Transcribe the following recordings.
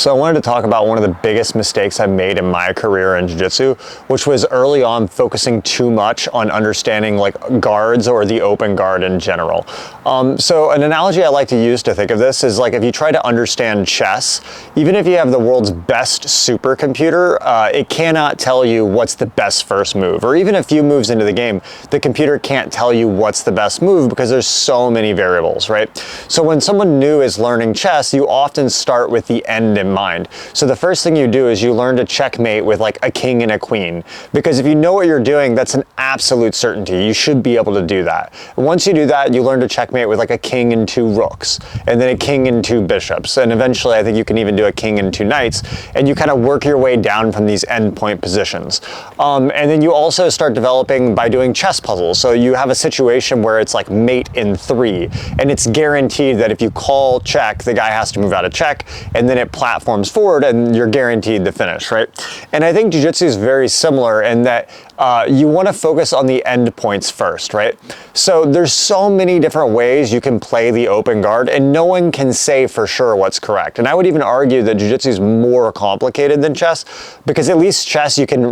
So I wanted to talk about one of the biggest mistakes I made in my career in Jiu-Jitsu, which was early on focusing too much on understanding like guards or the open guard in general. So an analogy I like to use to think of this is like if you try to understand chess, even if you have the world's best supercomputer, it cannot tell you what's the best first move. Or even a few moves into the game, the computer can't tell you what's the best move because there's so many variables, right? So when someone new is learning chess, you often start with the end in mind. So the first thing you do is you learn to checkmate with like a king and a queen, because if you know what you're doing, that's an absolute certainty. You should be able to do that. Once you do that, you learn to checkmate with like a king and two rooks, and then a king and two bishops, and eventually I think you can even do a king and two knights, and you kind of work your way down from these endpoint positions. And then you also start developing by doing chess puzzles. So you have a situation where it's like mate in 3, and it's guaranteed that if you call check, the guy has to move out of check, and then it platforms forward and you're guaranteed the finish, right? And I think Jiu-Jitsu is very similar in that you want to focus on the end points first, right? So there's so many different ways you can play the open guard, and no one can say for sure what's correct. And I would even argue that Jiu-Jitsu is more complicated than chess, because at least chess you can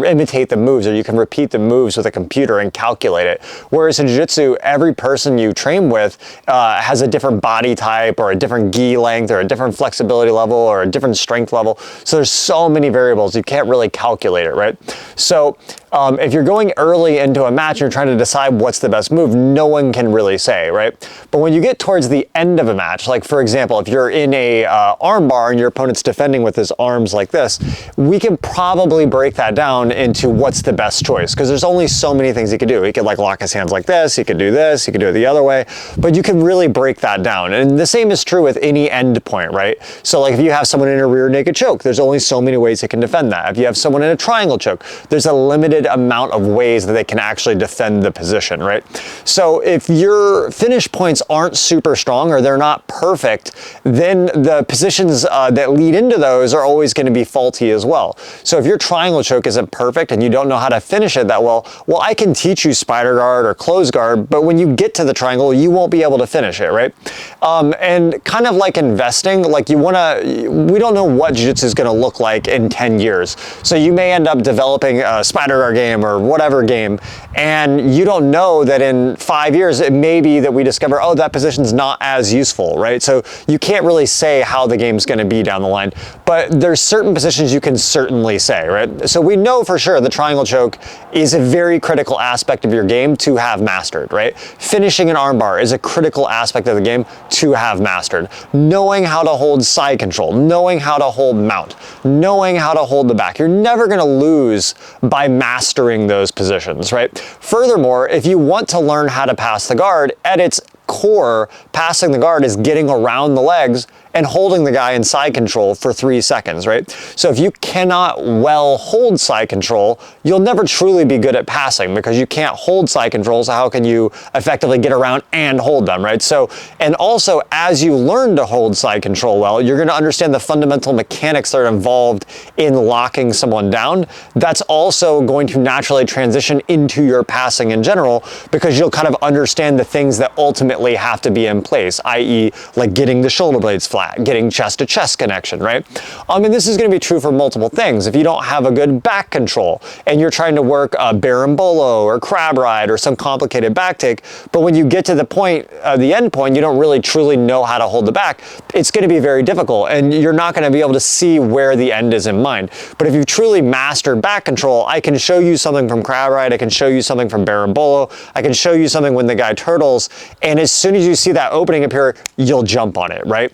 imitate the moves, or you can repeat the moves with a computer and calculate it. Whereas in Jiu-Jitsu, every person you train with has a different body type, or a different gi length, or a different flexibility level, or a different strength level. So there's so many variables, you can't really calculate it, right? So if you're going early into a match and you're trying to decide what's the best move, no one can really say, right? But when you get towards the end of a match, like for example, if you're in a arm bar and your opponent's defending with his arms like this, we can probably break that down into what's the best choice, because there's only so many things he could do. He could like lock his hands like this, he could do this, he could do it the other way, but you can really break that down. And the same is true with any end point, right? So like if you have someone in a rear naked choke, there's only so many ways they can defend that. If you have someone in a triangle choke, there's a limited amount of ways that they can actually defend the position, right? So if your finish points aren't super strong or they're not perfect, then the positions that lead into those are always going to be faulty as well. So if your triangle choke isn't perfect and you don't know how to finish it that well, I can teach you spider guard or close guard, but when you get to the triangle, you won't be able to finish it, right? And kind of like investing, like we don't know what Jiu-Jitsu is going to look like in 10 years. So you may end up developing a spider guard game or whatever game, and you don't know that in 5 years, it may be that we discover, oh, that position's not as useful, right? So you can't really say how the game's going to be down the line, but there's certain positions you can certainly say, right? So we know for sure the triangle choke is a very critical aspect of your game to have mastered, right? Finishing an armbar is a critical aspect of the game to have mastered. Knowing how to hold side control, knowing how to hold mount, knowing how to hold the back. You're never going to lose by mastering those positions, right? Furthermore, if you want to learn how to pass the guard, at its core, passing the guard is getting around the legs and holding the guy in side control for 3 seconds, right? So if you cannot well hold side control, you'll never truly be good at passing, because you can't hold side control, so how can you effectively get around and hold them, right? So, and also as you learn to hold side control well, you're gonna understand the fundamental mechanics that are involved in locking someone down. That's also going to naturally transition into your passing in general, because you'll kind of understand the things that ultimately have to be in place, i.e. like getting the shoulder blades flat, getting chest to chest connection, right? And this is going to be true for multiple things. If you don't have a good back control and you're trying to work a berimbolo or crab ride or some complicated back take, but when you get to the point, the end point, you don't really truly know how to hold the back, it's going to be very difficult, and you're not going to be able to see where the end is in mind. But if you've truly mastered back control, I can show you something from crab ride, I can show you something from berimbolo, I can show you something when the guy turtles, and as soon as you see that opening appear, you'll jump on it, right?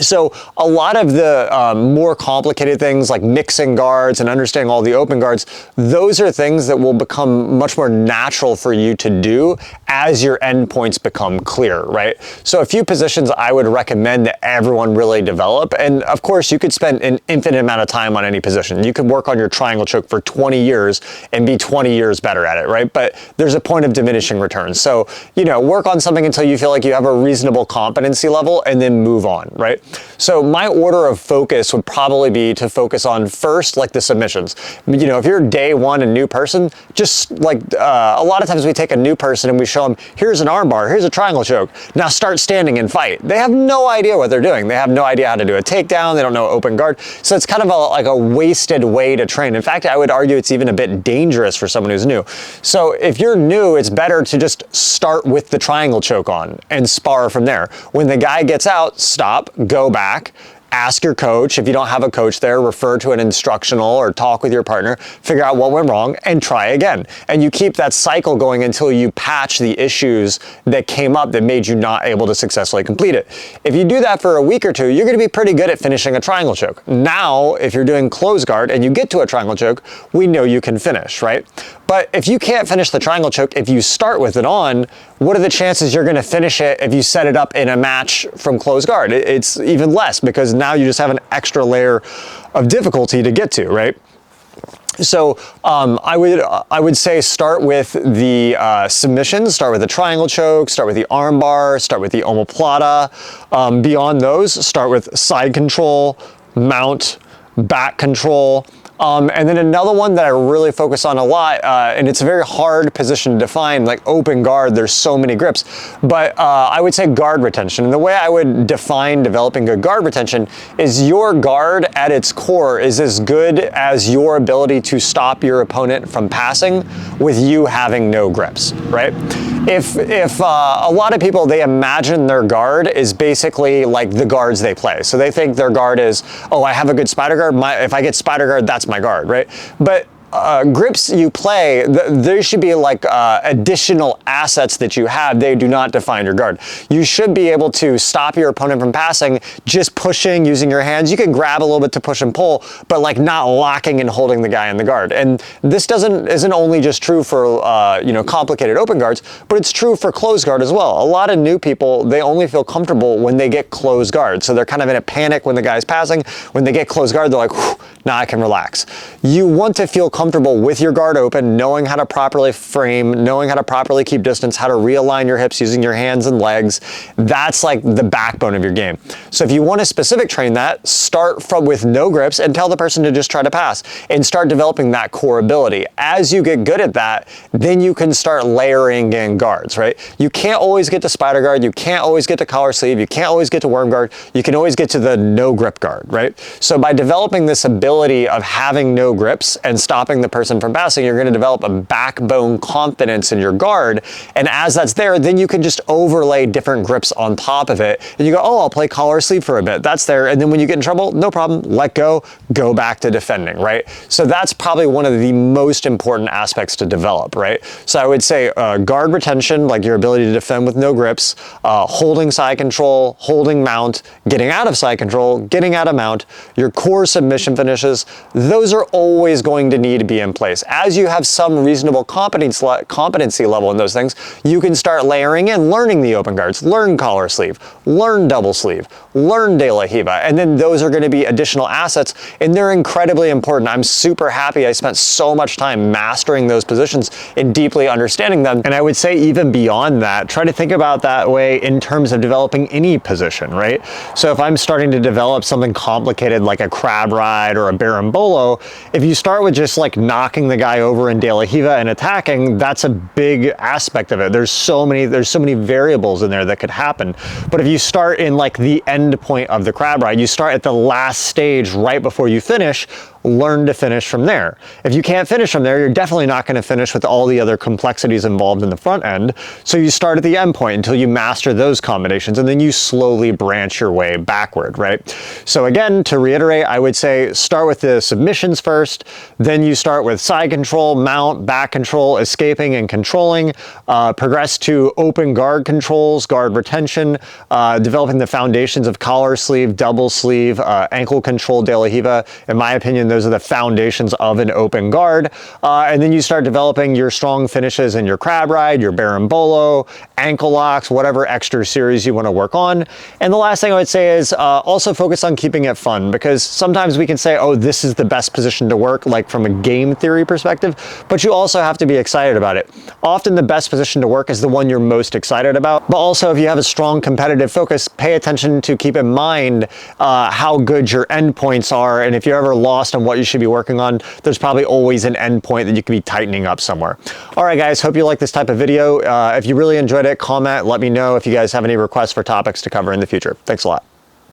So a lot of the more complicated things like mixing guards and understanding all the open guards, those are things that will become much more natural for you to do as your endpoints become clear, right? So a few positions I would recommend that everyone really develop, and of course you could spend an infinite amount of time on any position. You could work on your triangle choke for 20 years and be 20 years better at it, right? But there's a point of diminishing returns. So, work on something until you feel like you have a reasonable competency level and then move on, right? So my order of focus would probably be to focus on first, like the submissions. You know, if you're day one, a new person, just like a lot of times we take a new person and we show them, here's an arm bar, here's a triangle choke. Now start standing and fight. They have no idea what they're doing. They have no idea how to do a takedown. They don't know open guard. So it's kind of like a wasted way to train. In fact, I would argue it's even a bit dangerous for someone who's new. So if you're new, it's better to just start with the triangle choke on and spar from there. When the guy gets out, stop, go back, ask your coach. If you don't have a coach there, refer to an instructional or talk with your partner, figure out what went wrong and try again. And you keep that cycle going until you patch the issues that came up that made you not able to successfully complete it. If you do that for a week or two, you're going to be pretty good at finishing a triangle choke. Now, if you're doing close guard and you get to a triangle choke, we know you can finish, right? But if you can't finish the triangle choke, if you start with it on, what are the chances you're going to finish it if you set it up in a match from close guard? It's even less, because now you just have an extra layer of difficulty to get to, right? So I would say start with the submissions, start with the triangle choke, start with the arm bar, start with the omoplata. Beyond those, start with side control, mount, back control. And then another one that I really focus on a lot, and it's a very hard position to define, like open guard, there's so many grips, but I would say guard retention. And the way I would define developing good guard retention is your guard at its core is as good as your ability to stop your opponent from passing with you having no grips, right? If a lot of people, they imagine their guard is basically like the guards they play. So they think their guard is, oh, I have a good spider guard. If I get spider guard, that's my guard, right? But grips you play, there should be like additional assets that you have. They do not define your guard. You should be able to stop your opponent from passing just pushing, using your hands. You can grab a little bit to push and pull, but like not locking and holding the guy in the guard. And this isn't only just true for complicated open guards, but it's true for closed guard as well. A lot of new people, they only feel comfortable when they get closed guard. So they're kind of in a panic when the guy's passing. When they get closed guard, they're like, whew, now I can relax. You want to feel comfortable with your guard open, knowing how to properly frame, knowing how to properly keep distance, how to realign your hips using your hands and legs. That's like the backbone of your game. So if you want to specific train that, start with no grips and tell the person to just try to pass and start developing that core ability. As you get good at that, then you can start layering in guards, right? You can't always get to spider guard. You can't always get to collar sleeve. You can't always get to worm guard. You can always get to the no grip guard, right? So by developing this ability of having no grips and stopping the person from passing, you're going to develop a backbone confidence in your guard. And as that's there, then you can just overlay different grips on top of it. And you go, oh, I'll play collar sleeve for a bit. That's there. And then when you get in trouble, no problem, let go back to defending, right? So that's probably one of the most important aspects to develop, right? So I would say guard retention, like your ability to defend with no grips, holding side control, holding mount, getting out of side control, getting out of mount, your core submission finishes, those are always going to need to be in place. As you have some reasonable competency level in those things, you can start layering in, learning the open guards, learn collar sleeve, learn double sleeve, learn de la hiva, and then those are going to be additional assets, and they're incredibly important. I'm super happy I spent so much time mastering those positions and deeply understanding them. And I would say even beyond that, try to think about that way in terms of developing any position, right? So if I'm starting to develop something complicated like a crab ride or a berimbolo, if you start with just like knocking the guy over in de la hiva and attacking, that's a big aspect of it. There's so many variables in there that could happen. But if you start in like the end point of the crab ride, you start at the last stage right before you finish, learn to finish from there. If you can't finish from there, you're definitely not going to finish with all the other complexities involved in the front end. So you start at the end point until you master those combinations, and then you slowly branch your way backward, right? So again, to reiterate, I would say start with the submissions first, then you start with side control, mount, back control, escaping and controlling, progress to open guard controls, guard retention, developing the foundations of collar sleeve, double sleeve, ankle control, de la hiva. In my opinion, those those are the foundations of an open guard. And then you start developing your strong finishes in your crab ride, your berimbolo, ankle locks, whatever extra series you want to work on. And the last thing I would say is also focus on keeping it fun, because sometimes we can say, oh, this is the best position to work, like from a game theory perspective, but you also have to be excited about it. Often the best position to work is the one you're most excited about, but also if you have a strong competitive focus, pay attention to keep in mind how good your endpoints are, and if you're ever lost on what you should be working on, there's probably always an endpoint that you could be tightening up somewhere. All right, guys, hope you like this type of video. If you really enjoyed it, comment, let me know if you guys have any requests for topics to cover in the future. Thanks a lot.